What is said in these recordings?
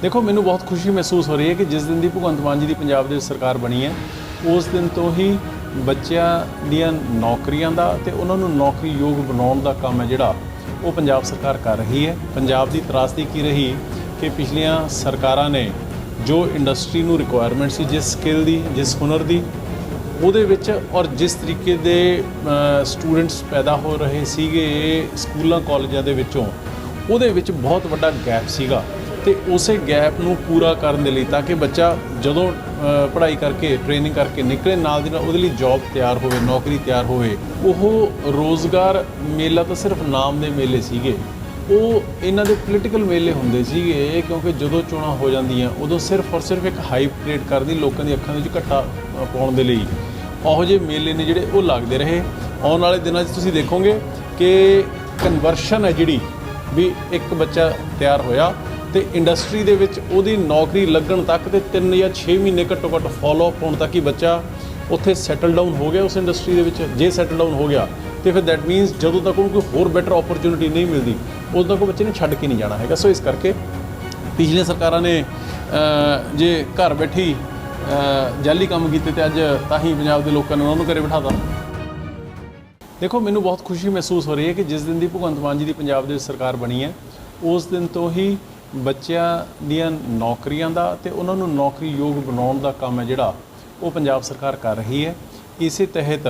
देखो मैनू बहुत खुशी महसूस हो रही है कि जिस दिन की भगवंत मान जी की पंजाब दे सरकार बनी है उस दिन तो ही बच्चों ਦੀਆਂ ਨੌਕਰੀਆਂ ਦਾ ਤੇ ਉਹਨਾਂ ਨੂੰ ਨੌਕਰੀ ਯੋਗ ਬਣਾਉਣ ਦਾ ਕੰਮ ਹੈ ਜਿਹੜਾ ਉਹ ਪੰਜਾਬ ਸਰਕਾਰ ਕਰ ਰਹੀ ਹੈ। ਪੰਜਾਬ ਦੀ ਤਰਾਸਦੀ ਕੀ ਰਹੀ ਕਿ ਪਿਛਲੀਆਂ ਸਰਕਾਰਾਂ ਨੇ ਜੋ ਇੰਡਸਟਰੀ ਨੂੰ ਰਿਕੁਆਇਰਮੈਂਟ ਸੀ ਜਿਸ ਸਕਿੱਲ ਦੀ ਜਿਸ ਹੁਨਰ ਦੀ ਉਹਦੇ ਵਿੱਚ ਔਰ ਜਿਸ ਤਰੀਕੇ ਦੇ ਸਟੂਡੈਂਟਸ ਪੈਦਾ ਹੋ ਰਹੇ ਸੀਗੇ ਸਕੂਲਾਂ ਕਾਲਜਾਂ ਦੇ ਵਿੱਚੋਂ ਉਹਦੇ ਵਿੱਚ ਬਹੁਤ ਵੱਡਾ ਗੈਪ ਸੀਗਾ ਤੇ ਉਸੇ ਗੈਪ ਨੂੰ ਪੂਰਾ ਕਰਨ ਦੇ ਲਈ ਤਾਂ ਕਿ ਬੱਚਾ ਜਦੋਂ ਪੜ੍ਹਾਈ ਕਰਕੇ ਟ੍ਰੇਨਿੰਗ ਕਰਕੇ ਨਿਕਲੇ ਨਾਲ ਦੀ ਨਾਲ ਉਹਦੇ ਲਈ ਜੌਬ ਤਿਆਰ ਹੋਵੇ ਨੌਕਰੀ ਤਿਆਰ ਹੋਵੇ। ਉਹ ਰੋਜ਼ਗਾਰ ਮੇਲਾ ਤਾਂ ਸਿਰਫ ਨਾਮ ਦੇ ਮੇਲੇ ਸੀਗੇ, ਉਹ ਇਹਨਾਂ ਦੇ ਪੋਲੀਟੀਕਲ ਮੇਲੇ ਹੁੰਦੇ ਸੀਗੇ ਕਿਉਂਕਿ ਜਦੋਂ ਚੋਣਾਂ ਹੋ ਜਾਂਦੀਆਂ ਉਦੋਂ ਸਿਰਫ ਔਰ ਸਿਰਫ ਇੱਕ ਹਾਈਪ ਕ੍ਰੀਏਟ ਕਰਦੀ ਲੋਕਾਂ ਦੀ ਅੱਖਾਂ ਦੇ ਵਿੱਚ ਘੱਟਾ ਪਾਉਣ ਦੇ ਲਈ ਉਹੋ ਜਿਹੇ ਮੇਲੇ ਨੇ ਜਿਹੜੇ ਉਹ ਲੱਗਦੇ ਰਹੇ। ਆਉਣ ਵਾਲੇ ਦਿਨਾਂ 'ਚ ਤੁਸੀਂ ਦੇਖੋਗੇ ਕਿ ਕਨਵਰਸ਼ਨ ਹੈ ਜਿਹੜੀ ਵੀ ਇੱਕ ਬੱਚਾ ਤਿਆਰ ਹੋਇਆ ਤੇ ਇੰਡਸਟਰੀ ਦੇ ਵਿੱਚ ਉਹਦੀ ਨੌਕਰੀ ਲੱਗਣ ਤੱਕ ਤੇ 3 ਜਾਂ 6 ਮਹੀਨੇ ਘੱਟੋ ਘੱਟ ਫੋਲੋ ਅਪ ਹੋਣ ਤੱਕ ਹੀ ਬੱਚਾ ਉੱਥੇ ਸੈਟਲ ਡਾਊਨ ਹੋ ਗਿਆ ਉਸ ਇੰਡਸਟਰੀ ਦੇ ਵਿੱਚ। ਜੇ ਸੈਟਲ ਡਾਊਨ ਹੋ ਗਿਆ ਤੇ ਫਿਰ ਦੈਟ ਮੀਨਸ ਜਦੋਂ ਤੱਕ ਉਹਨੂੰ ਕੋਈ ਹੋਰ ਬੈਟਰ ਓਪਰਚੁਨਿਟੀ ਨਹੀਂ ਮਿਲਦੀ ਉਦੋਂ ਤੱਕ ਉਹ ਬੱਚੇ ਨੇ ਛੱਡ ਕੇ ਨਹੀਂ ਜਾਣਾ ਹੈਗਾ। ਸੋ ਇਸ ਕਰਕੇ ਪਿਛਲੀਆਂ ਸਰਕਾਰਾਂ ਨੇ ਜੇ ਘਰ ਬੈਠੀ ਜਾਲੀ ਕੰਮ ਕੀਤੇ ਤੇ ਅੱਜ ਤਾਂ ਹੀ ਪੰਜਾਬ ਦੇ ਲੋਕਾਂ ਨੇ ਉਹਨਾਂ ਨੂੰ ਘਰੇ ਬਿਠਾਤਾ। ਦੇਖੋ ਮੈਨੂੰ ਬਹੁਤ ਖੁਸ਼ੀ ਮਹਿਸੂਸ ਹੋ ਰਹੀ ਹੈ ਕਿ ਜਿਸ ਦਿਨ ਦੀ ਭਗਵੰਤ ਮਾਨ ਜੀ ਦੀ ਪੰਜਾਬ ਦੇ ਸਰਕਾਰ ਬਣੀ ਹੈ ਉਸ ਦਿਨ ਤੋਂ ਹੀ ਬੱਚਿਆਂ ਦੀਆਂ ਨੌਕਰੀਆਂ ਦਾ ਤੇ ਉਹਨਾਂ ਨੂੰ ਨੌਕਰੀ ਯੋਗ ਬਣਾਉਣ ਦਾ ਕੰਮ ਹੈ ਜਿਹੜਾ ਉਹ ਪੰਜਾਬ ਸਰਕਾਰ ਕਰ ਰਹੀ ਹੈ। ਇਸੇ ਤਹਿਤ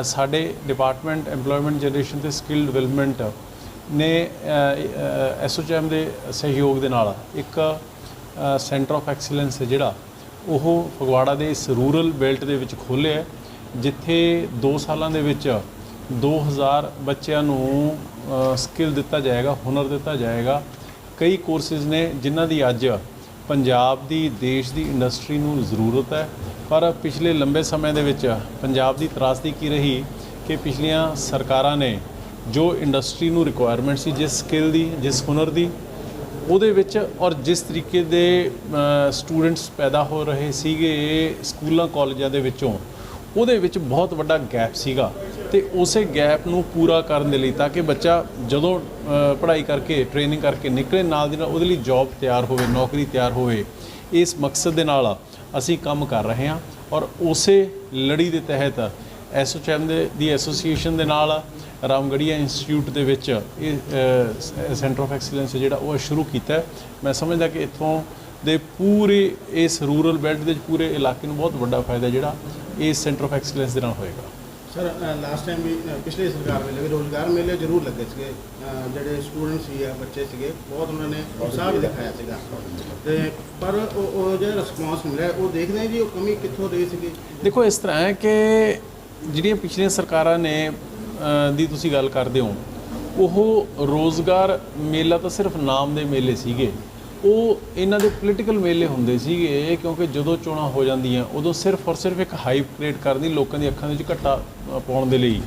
ਸਾਡੇ ਡਿਪਾਰਟਮੈਂਟ ਐਮਪਲੋਇਮੈਂਟ ਜਨਰੇਸ਼ਨ ਤੇ ਸਕਿੱਲ ਡਿਵੈਲਪਮੈਂਟ ਨੇ ਐਸਓਚਐਮ ਦੇ ਸਹਿਯੋਗ ਦੇ ਨਾਲ ਇੱਕ ਸੈਂਟਰ ਆਫ ਐਕਸੀਲੈਂਸ ਜਿਹੜਾ ਉਹ ਫਗਵਾੜਾ ਦੇ ਇਸ ਰੂਰਲ ਬੈਲਟ ਦੇ ਵਿੱਚ ਖੋਲ੍ਹਿਆ ਹੈ ਜਿੱਥੇ 2 ਸਾਲਾਂ ਦੇ ਵਿੱਚ 2000 ਬੱਚਿਆਂ ਨੂੰ ਸਕਿੱਲ ਦਿੱਤਾ ਜਾਏਗਾ, ਹੁਨਰ ਦਿੱਤਾ ਜਾਏਗਾ। ਕਈ ਕੋਰਸਿਸ ਨੇ ਜਿਨ੍ਹਾਂ ਦੀ ਅੱਜ ਪੰਜਾਬ ਦੀ ਦੇਸ਼ ਦੀ ਇੰਡਸਟਰੀ ਨੂੰ ਜ਼ਰੂਰਤ ਹੈ ਪਰ ਪਿਛਲੇ ਲੰਬੇ ਸਮੇਂ ਦੇ ਵਿੱਚ ਪੰਜਾਬ ਦੀ ਤਰਾਸਦੀ ਕੀ ਰਹੀ ਕਿ ਪਿਛਲੀਆਂ ਸਰਕਾਰਾਂ ਨੇ ਜੋ ਇੰਡਸਟਰੀ ਨੂੰ ਰਿਕੁਆਇਰਮੈਂਟ ਸੀ ਜਿਸ ਸਕਿੱਲ ਦੀ ਜਿਸ ਹੁਨਰ ਦੀ ਉਹਦੇ ਵਿੱਚ ਔਰ ਜਿਸ ਤਰੀਕੇ ਦੇ ਸਟੂਡੈਂਟਸ ਪੈਦਾ ਹੋ ਰਹੇ ਸੀਗੇ ਸਕੂਲਾਂ ਕਾਲਜਾਂ ਦੇ ਵਿੱਚੋਂ ਉਹਦੇ ਵਿੱਚ ਬਹੁਤ ਵੱਡਾ ਗੈਪ ਸੀਗਾ ਤੇ ਉਸੇ ਗੈਪ ਨੂੰ ਪੂਰਾ ਕਰਨ ਦੇ ਲਈ ਤਾਂ ਕਿ ਬੱਚਾ ਜਦੋਂ ਪੜ੍ਹਾਈ ਕਰਕੇ ਟ੍ਰੇਨਿੰਗ ਕਰਕੇ ਨਿਕਲੇ ਨਾਲ ਦੀ ਨਾਲ ਉਹਦੇ ਲਈ ਜੌਬ ਤਿਆਰ ਹੋਵੇ ਨੌਕਰੀ ਤਿਆਰ ਹੋਵੇ। ਇਸ ਮਕਸਦ ਦੇ ਨਾਲ ਅਸੀਂ ਕੰਮ ਕਰ ਰਹੇ ਹਾਂ ਔਰ ਉਸੇ ਲੜੀ ਦੇ ਤਹਿਤ ਐਸਓਚਐਮ ਦੀ ਐਸੋਸੀਏਸ਼ਨ ਦੇ ਨਾਲ ਰਾਮਗੜੀਆ ਇੰਸਟੀਚਿਊਟ ਦੇ ਵਿੱਚ ਇਹ ਸੈਂਟਰ ਆਫ ਐਕਸੀਲੈਂਸ ਜਿਹੜਾ ਉਹ ਸ਼ੁਰੂ ਕੀਤਾ। ਮੈਂ ਸਮਝਦਾ ਕਿ ਇੱਥੋਂ ਦੇ ਪੂਰੇ ਇਸ ਰੂਰਲ ਬੈਲਟ ਦੇ ਪੂਰੇ ਇਲਾਕੇ ਨੂੰ ਬਹੁਤ ਵੱਡਾ ਫਾਇਦਾ ਜਿਹੜਾ ਇਸ ਸੈਂਟਰ ਆਫ ਐਕਸੀਲੈਂਸ ਦੇ ਨਾਲ ਹੋਏਗਾ। ਸਰ ਲਾਸਟ ਟਾਈਮ ਵੀ ਪਿਛਲੇ ਸਰਕਾਰ ਵੇਲੇ ਵੀ ਰੋਜ਼ਗਾਰ ਮੇਲੇ ਜ਼ਰੂਰ ਲੱਗੇ ਸੀਗੇ, ਜਿਹੜੇ ਸਟੂਡੈਂਟ ਸੀ ਬੱਚੇ ਸੀਗੇ ਬਹੁਤ ਉਹਨਾਂ ਨੇ ਉਤਸ਼ਾਹ ਵੀ ਦਿਖਾਇਆ ਸੀਗਾ ਤੇ ਪਰ ਉਹ ਜਿਹੜਾ ਰਿਸਪੌਂਸ ਮਿਲਿਆ ਉਹ ਦੇਖਦੇ ਹਾਂ ਜੀ ਉਹ ਕਮੀ ਕਿੱਥੋਂ ਰਹੀ ਸੀਗੀ। ਦੇਖੋ ਇਸ ਤਰ੍ਹਾਂ ਹੈ ਕਿ ਜਿਹੜੀਆਂ ਪਿਛਲੀਆਂ ਸਰਕਾਰਾਂ ਨੇ ਦੀ ਤੁਸੀਂ ਗੱਲ ਕਰਦੇ ਹੋ ਉਹ ਰੋਜ਼ਗਾਰ ਮੇਲਾ ਤਾਂ ਸਿਰਫ ਨਾਮ ਦੇ ਮੇਲੇ ਸੀਗੇ, ਉਹ ਇਹਨਾਂ ਦੇ ਪੋਲੀਟੀਕਲ ਮੇਲੇ ਹੁੰਦੇ ਸੀਗੇ ਕਿਉਂਕਿ ਜਦੋਂ ਚੋਣਾਂ ਹੋ ਜਾਂਦੀਆਂ ਉਦੋਂ ਸਿਰਫ ਔਰ ਸਿਰਫ ਇੱਕ ਹਾਈਪ ਕ੍ਰੀਏਟ ਕਰਦੀ ਲੋਕਾਂ ਦੀ ਅੱਖਾਂ ਦੇ ਵਿੱਚ ਘੱਟਾ ਪਾਉਣ ਦੇ ਲਈ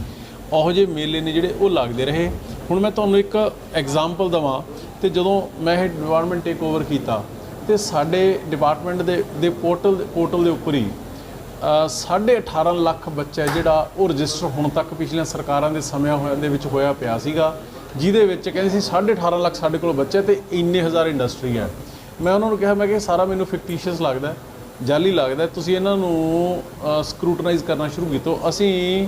ਉਹੋ ਜਿਹੇ ਮੇਲੇ ਨੇ ਜਿਹੜੇ ਉਹ ਲੱਗਦੇ ਰਹੇ। ਹੁਣ ਮੈਂ ਤੁਹਾਨੂੰ ਇੱਕ ਐਗਜ਼ਾਮਪਲ ਦੇਵਾਂ ਤੇ ਜਦੋਂ ਮੈਂ ਇਹ ਡਿਪਾਰਟਮੈਂਟ ਟੇਕ ਓਵਰ ਕੀਤਾ ਤੇ ਸਾਡੇ ਡਿਪਾਰਟਮੈਂਟ ਦੇ ਪੋਰਟਲ ਦੇ ਉੱਪਰ ਹੀ 18.5 ਲੱਖ ਬੱਚਾ ਜਿਹੜਾ ਉਹ ਰਜਿਸਟਰ ਹੁਣ ਤੱਕ ਪਿਛਲੀਆਂ ਸਰਕਾਰਾਂ ਦੇ ਸਮਿਆਂ ਹੋਇਆਂ ਦੇ ਵਿੱਚ ਹੋਇਆ ਪਿਆ ਸੀਗਾ ਜਿਹਦੇ ਵਿੱਚ ਕਹਿੰਦੇ ਸੀ 18.5 ਲੱਖ ਸਾਡੇ ਕੋਲ ਬੱਚੇ ਤੇ ਇੰਨੇ ਹਜ਼ਾਰ ਇੰਡਸਟਰੀ ਹੈ। ਮੈਂ ਉਹਨਾਂ ਨੂੰ ਕਿਹਾ ਮੈਂ ਕਿ ਸਾਰਾ ਮੈਨੂੰ ਫਿਕਟੀਸ਼ੀਅਸ ਲੱਗਦਾ ਜਾਲੀ ਲੱਗਦਾ, ਤੁਸੀਂ ਇਹਨਾਂ ਨੂੰ ਸਕਰੂਟਨਾਈਜ਼ ਕਰਨਾ ਸ਼ੁਰੂ ਕੀਤਾ। ਅਸੀਂ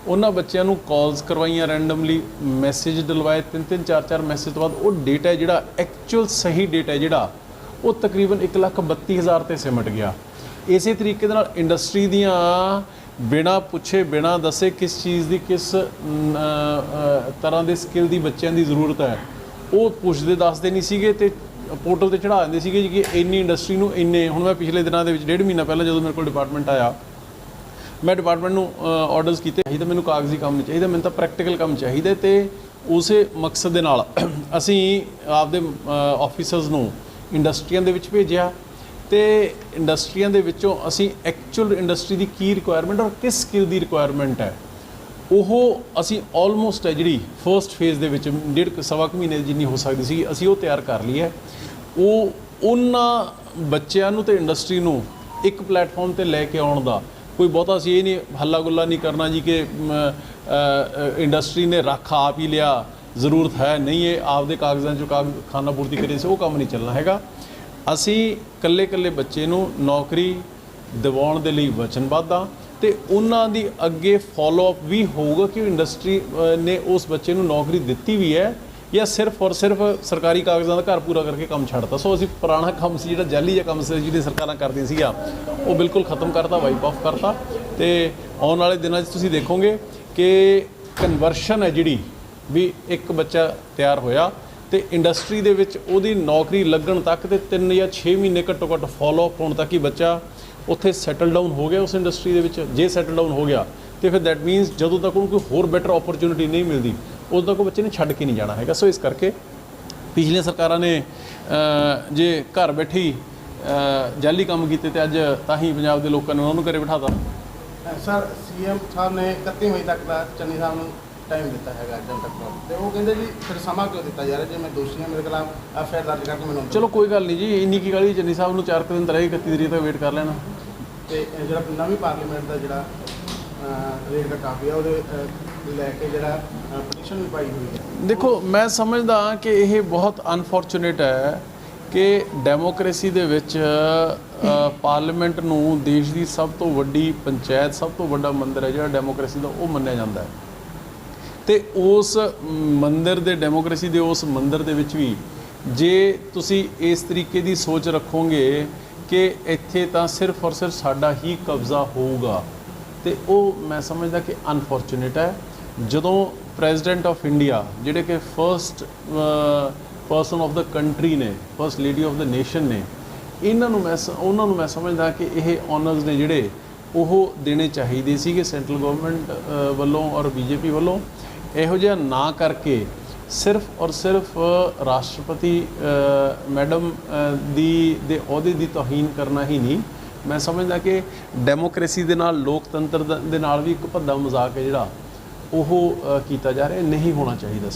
ਉਹਨਾਂ ਬੱਚਿਆਂ ਨੂੰ ਕਾਲਸ ਕਰਵਾਈਆਂ ਰੈਂਡਮਲੀ ਮੈਸੇਜ ਡਲਵਾਏ 3-3 4-4 ਮੈਸੇਜ ਤੋਂ ਬਾਅਦ ਉਹ ਡੇਟਾ ਜਿਹੜਾ ਐਕਚੁਅਲ ਸਹੀ ਡੇਟਾ ਜਿਹੜਾ ਉਹ ਤਕਰੀਬਨ 1,32,000 ਤੇ ਸਿਮਟ ਗਿਆ। ਇਸੇ ਤਰੀਕੇ ਦੇ ਨਾਲ ਇੰਡਸਟਰੀ ਦੀਆਂ ਬਿਨਾਂ ਪੁੱਛੇ ਬਿਨਾਂ ਦੱਸੇ ਕਿਸ ਚੀਜ਼ ਦੀ ਕਿਸ ਤਰ੍ਹਾਂ ਦੇ ਸਕਿੱਲ ਦੀ ਬੱਚਿਆਂ ਦੀ ਜ਼ਰੂਰਤ ਹੈ ਉਹ ਪੁੱਛਦੇ ਦੱਸਦੇ ਨਹੀਂ ਸੀਗੇ ਤੇ ਪੋਰਟਲ ਤੇ ਚੜ੍ਹਾ ਦਿੰਦੇ ਸੀਗੇ ਜੀ ਕਿ ਇੰਨੀ ਇੰਡਸਟਰੀ ਨੂੰ ਇੰਨੇ। ਹੁਣ ਮੈਂ ਪਿਛਲੇ ਦਿਨਾਂ ਦੇ ਵਿੱਚ 1.5 ਮਹੀਨਾ ਪਹਿਲਾਂ ਜਦੋਂ ਮੇਰੇ ਕੋਲ ਡਿਪਾਰਟਮੈਂਟ ਆਇਆ ਮੈਂ ਡਿਪਾਰਟਮੈਂਟ ਨੂੰ ਆਰਡਰਸ ਕੀਤੇ ਚਾਹੀਦਾ ਮੈਨੂੰ ਕਾਗਜ਼ੀ ਕੰਮ ਨਹੀਂ ਚਾਹੀਦਾ ਮੈਨੂੰ ਤਾਂ ਪ੍ਰੈਕਟੀਕਲ ਕੰਮ ਚਾਹੀਦਾ ਤੇ ਉਸੇ ਮਕਸਦ ਦੇ ਨਾਲ ਅਸੀਂ ਆਪਦੇ ਆਫਿਸਰਸ ਨੂੰ ਇੰਡਸਟਰੀਆਂ ਦੇ ਵਿੱਚ ਭੇਜਿਆ ਤੇ ਇੰਡਸਟਰੀਆਂ ਦੇ ਵਿੱਚੋਂ ਅਸੀਂ ਐਕਚੁਅਲ ਇੰਡਸਟਰੀ ਦੀ ਕੀ ਰਿਕੁਆਇਰਮੈਂਟ ਔਰ ਕਿਸ ਸਕਿੱਲ ਦੀ ਰਿਕੁਆਇਰਮੈਂਟ ਹੈ ਉਹ ਅਸੀਂ ਆਲਮੋਸਟ ਹੈ ਜਿਹੜੀ ਫਰਸਟ ਫੇਜ਼ ਦੇ ਵਿੱਚ 1.5 ਮਹੀਨੇ ਜਿੰਨੀ ਹੋ ਸਕਦੀ ਸੀ ਅਸੀਂ ਉਹ ਤਿਆਰ ਕਰ ਲਈ ਹੈ। ਉਹ ਉਹਨਾਂ ਬੱਚਿਆਂ ਨੂੰ ਤੇ ਇੰਡਸਟਰੀ ਨੂੰ ਇੱਕ ਪਲੇਟਫਾਰਮ ਤੇ ਲੈ ਕੇ ਆਉਣ ਦਾ ਕੋਈ ਬਹੁਤਾ ਅਸੀਂ ਇਹ ਨਹੀਂ ਹੱਲਾ ਗੁੱਲਾ ਨਹੀਂ ਕਰਨਾ ਜੀ ਕਿ ਇੰਡਸਟਰੀ ਨੇ ਰੱਖ ਆਪ ਹੀ ਲਿਆ ਜ਼ਰੂਰਤ ਹੈ ਨਹੀਂ ਇਹ ਆਪਦੇ ਕਾਗਜ਼ਾਂ 'ਚੋਂ ਖਾਨਾ ਪੂਰਤੀ ਕਰੇ ਸੀ ਉਹ ਕੰਮ ਨਹੀਂ ਚੱਲਣਾ ਹੈਗਾ। ਅਸੀਂ ਇਕੱਲੇ ਬੱਚੇ ਨੂੰ ਨੌਕਰੀ ਦਿਵਾਉਣ ਦੇ ਲਈ ਵਚਨਬੱਧ ਹਾਂ ਤੇ ਉਹਨਾਂ ਦੀ ਅੱਗੇ ਫੋਲੋ ਅਪ ਵੀ ਹੋਊਗਾ ਕਿ ਇੰਡਸਟਰੀ ਨੇ ਉਸ ਬੱਚੇ ਨੂੰ ਨੌਕਰੀ ਦਿੱਤੀ ਵੀ ਹੈ ਜਾਂ ਸਿਰਫ ਔਰ ਸਿਰਫ ਸਰਕਾਰੀ ਕਾਗਜ਼ਾਂ ਦਾ ਘਰ ਪੂਰਾ ਕਰਕੇ ਕੰਮ ਛੱਡਤਾ। ਸੋ ਅਸੀਂ ਪੁਰਾਣਾ ਕੰਮ ਸੀ ਜਿਹੜਾ ਜਾਲੀ ਜਿਹਾ ਕੰਮ ਸੀ ਜਿਹੜੀ ਸਰਕਾਰਾਂ ਕਰਦੀਆਂ ਸੀਗਾ ਉਹ ਬਿਲਕੁਲ ਖਤਮ ਕਰਤਾ, ਵਾਈਪ ਆਫ ਕਰਤਾ। ਤੇ ਆਉਣ ਵਾਲੇ ਦਿਨਾਂ 'ਚ ਤੁਸੀਂ ਦੇਖੋਗੇ ਕਿ ਕਨਵਰਸ਼ਨ ਹੈ ਜਿਹੜੀ ਵੀ ਇੱਕ ਬੱਚਾ ਤਿਆਰ ਹੋਇਆ ਤੇ ਇੰਡਸਟਰੀ ਦੇ ਵਿੱਚ ਉਹਦੀ ਨੌਕਰੀ ਲੱਗਣ ਤੱਕ ਤੇ 3 ਜਾਂ 6 ਮਹੀਨੇ ਘੱਟੋ ਘੱਟ ਫੋਲੋ ਅਪ ਹੋਣ ਤੱਕ ਹੀ ਬੱਚਾ ਉੱਥੇ ਸੈਟਲ ਡਾਊਨ ਹੋ ਗਿਆ ਉਸ ਇੰਡਸਟਰੀ ਦੇ ਵਿੱਚ। ਜੇ ਸੈਟਲ ਡਾਊਨ ਹੋ ਗਿਆ ਤੇ ਫਿਰ ਦੈਟ ਮੀਨਸ ਜਦੋਂ ਤੱਕ ਉਹਨੂੰ ਕੋਈ ਹੋਰ ਬੈਟਰ ਓਪਰਚੁਨਿਟੀ ਨਹੀਂ ਮਿਲਦੀ ਉਦੋਂ ਤੱਕ ਉਹ ਬੱਚੇ ਨੇ ਛੱਡ ਕੇ ਨਹੀਂ ਜਾਣਾ ਹੈਗਾ। ਸੋ ਇਸ ਕਰਕੇ ਪਿਛਲੀਆਂ ਸਰਕਾਰਾਂ ਨੇ ਜੇ ਘਰ ਬੈਠੀ ਜਾਲੀ ਕੰਮ ਕੀਤੇ ਤੇ ਅੱਜ ਤਾਂ ਹੀ ਪੰਜਾਬ ਦੇ ਲੋਕਾਂ ਨੇ ਉਹਨਾਂ ਨੂੰ ਘਰੇ ਬਿਠਾਤਾ। ਸਰ ਸੀਐਮ ਸਾਹਿਬ ਨੇ 31 ਮਈ ਤੱਕ ਦਾ ਚੰਨੀ ਸਾਹਿਬ ਨੂੰ ਟਾਈਮ ਦਿੱਤਾ ਹੈਗਾ ਜਦ ਤੱਕ, ਤੇ ਉਹ ਕਹਿੰਦੇ ਜੀ ਫਿਰ ਸਮਾਂ ਕਿਉਂ ਦਿੱਤਾ ਜਾ ਰਿਹਾ ਜੇ ਮੈਂ ਦੋਸ਼ੀ ਹਾਂ ਮੇਰੇ ਖਿਲਾਫ ਐਫਆਈਆਰ ਦਰਜ ਕਰਕੇ ਮੈਨੂੰ ਚਲੋ ਕੋਈ ਗੱਲ ਨਹੀਂ ਜੀ, ਇੰਨੀ ਕੀ ਗੱਲ ਚੰਨੀ ਸਾਹਿਬ ਨੂੰ 4 ਦਿਨ ਤਾਂ ਰਹੇ 31 ਤਰੀਕ ਤੱਕ ਵੇਟ ਕਰ ਲੈਣਾ। ਤੇ ਜਿਹੜਾ ਨਵੀਂ ਪਾਰਲੀਮੈਂਟ ਦਾ ਜਿਹੜਾ ਰੇਟ ਦਾ ਕਾਫੀ ਆ ਉਹਦੇ ਲੈ ਕੇ ਜਿਹੜਾ ਪਟੀਸ਼ਨ ਵੀ ਪਾਈ ਹੋਈ ਹੈ। ਦੇਖੋ ਮੈਂ ਸਮਝਦਾ ਕਿ ਇਹ ਬਹੁਤ ਅਨਫੋਰਚੂਨੇਟ ਹੈ ਕਿ ਡੈਮੋਕ੍ਰੇਸੀ ਦੇ ਵਿੱਚ ਪਾਰਲੀਮੈਂਟ ਨੂੰ ਦੇਸ਼ ਦੀ ਸਭ ਤੋਂ ਵੱਡੀ ਪੰਚਾਇਤ, ਸਭ ਤੋਂ ਵੱਡਾ ਮੰਦਰ ਹੈ ਜਿਹੜਾ ਡੈਮੋਕ੍ਰੇਸੀ ਦਾ, ਉਹ ਮੰਨਿਆ ਜਾਂਦਾ ਹੈ। ਤੇ ਉਸ ਮੰਦਰ ਦੇ ਡੈਮੋਕ੍ਰੇਸੀ ਦੇ ਉਸ ਮੰਦਰ ਦੇ ਵਿੱਚ ਵੀ ਜੇ ਤੁਸੀਂ ਇਸ ਤਰੀਕੇ ਦੀ ਸੋਚ ਰੱਖੋਗੇ ਕਿ ਇੱਥੇ ਤਾਂ ਸਿਰਫ ਔਰ ਸਿਰਫ ਸਾਡਾ ਹੀ ਕਬਜ਼ਾ ਹੋਊਗਾ ਤੇ ਉਹ ਮੈਂ ਸਮਝਦਾ ਕਿ ਅਨਫੋਰਚੂਨੇਟ ਹੈ। ਜਦੋਂ ਪ੍ਰੈਜ਼ੀਡੈਂਟ ਆਫ ਇੰਡੀਆ ਜਿਹੜੇ ਕਿ first person of the country ਨੇ, first lady of the nation ਨੇ, ਉਹਨਾਂ ਨੂੰ ਮੈਂ ਸਮਝਦਾ ਕਿ ਇਹ ਆਨਰਸ ਨੇ ਜਿਹੜੇ ਉਹ ਦੇਣੇ ਚਾਹੀਦੇ ਸੀਗੇ ਸੈਂਟਰਲ ਗਵਰਨਮੈਂਟ ਵੱਲੋਂ ਔਰ ਬੀਜੇਪੀ ਵੱਲੋਂ। ਇਹੋ ਜਿਹਾ ਨਾ ਕਰਕੇ ਸਿਰਫ ਔਰ ਸਿਰਫ ਰਾਸ਼ਟਰਪਤੀ ਮੈਡਮ ਦੇ ਅਹੁਦੇ ਦੀ ਤੋਹੀਨ ਕਰਨਾ ਹੀ ਨਹੀਂ, ਮੈਂ ਸਮਝਦਾ ਕਿ ਡੈਮੋਕ੍ਰੇਸੀ ਦੇ ਨਾਲ, ਲੋਕਤੰਤਰ ਦੇ ਨਾਲ ਵੀ ਇੱਕ ਭੱਦਾ ਮਜ਼ਾਕ ਹੈ ਜਿਹੜਾ ਉਹ ਕੀਤਾ ਜਾ ਰਿਹਾ, ਨਹੀਂ ਹੋਣਾ ਚਾਹੀਦਾ।